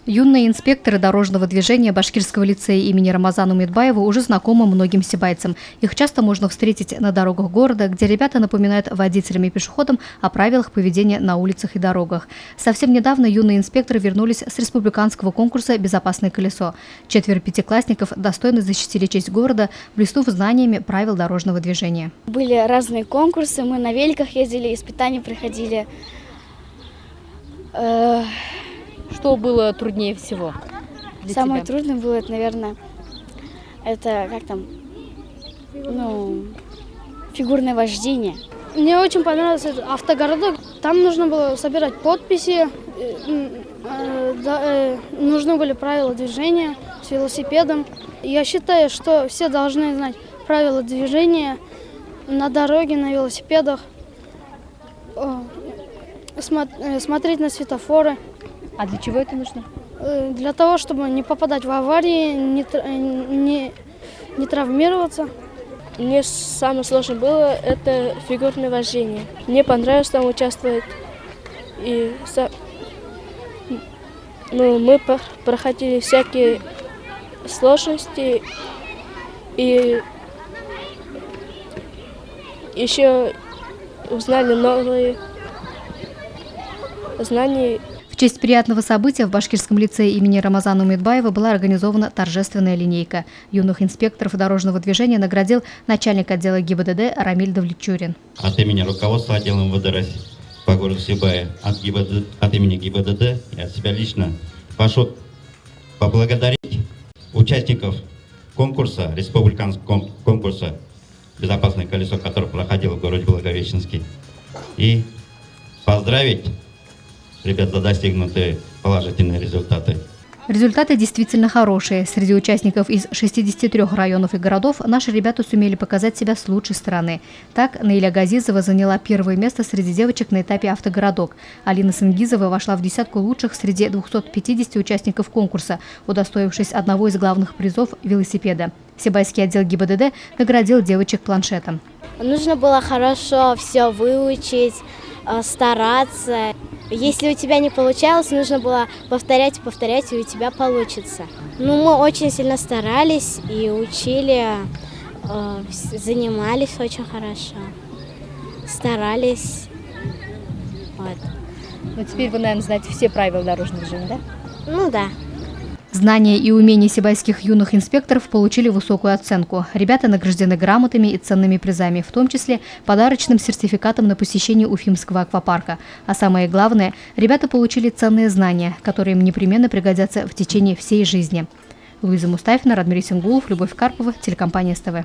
Юные инспекторы дорожного движения Башкирского лицея имени Рамазана Умедбаева уже знакомы многим сибайцам. Их часто можно встретить на дорогах города, где ребята напоминают водителям и пешеходам о правилах поведения на улицах и дорогах. Совсем недавно юные инспекторы вернулись с республиканского конкурса «Безопасное колесо». 4 пятиклассников достойно защитили честь города, блеснув знаниями правил дорожного движения. Были разные конкурсы, мы на великах ездили, испытания проходили. Что было труднее всего для Самое тебя? трудное было, наверное, это фигурное вождение. Мне очень понравился этот автогородок. Там нужно было собирать подписи, нужны были правила движения с велосипедом. Я считаю, что все должны знать правила движения на дороге, на велосипедах, смотреть на светофоры. А для чего это нужно? Для того, чтобы не попадать в аварии, не травмироваться. Мне самое сложное было это фигурное вождение. Мне понравилось там участвовать. И мы проходили всякие сложности и еще узнали новые знания. В честь приятного события в Башкирском лицее имени Рамазана Умедбаева была организована торжественная линейка. Юных инспекторов дорожного движения наградил начальник отдела ГИБДД Рамиль Давлетчурин. От имени руководства отдела МВД России по городу Сибая, от имени ГИБДД и от себя лично прошу поблагодарить участников конкурса, республиканского конкурса «Безопасное колесо», который проходил в городе Благовещенске, и поздравить ребят за достигнутые положительные результаты. Результаты действительно хорошие. Среди участников из 63 районов и городов наши ребята сумели показать себя с лучшей стороны. Так, Наиля Газизова заняла первое место среди девочек на этапе «Автогородок». Алина Сангизова вошла в десятку лучших среди 250 участников конкурса, удостоившись одного из главных призов – велосипеда. Сибайский отдел ГИБДД наградил девочек планшетом. Нужно было хорошо все выучить, стараться. Если у тебя не получалось, нужно было повторять, и у тебя получится. Мы очень сильно старались и учили, занимались очень хорошо, старались. Вот. Но теперь вы, наверное, знаете все правила дорожного движения, да? Ну да. Знания и умения сибайских юных инспекторов получили высокую оценку. Ребята награждены грамотами и ценными призами, в том числе подарочным сертификатом на посещение Уфимского аквапарка. А самое главное, ребята получили ценные знания, которые им непременно пригодятся в течение всей жизни. Луиза Мустафина, Радмир Исенгулов, Любовь Карпова, телекомпания СТВ.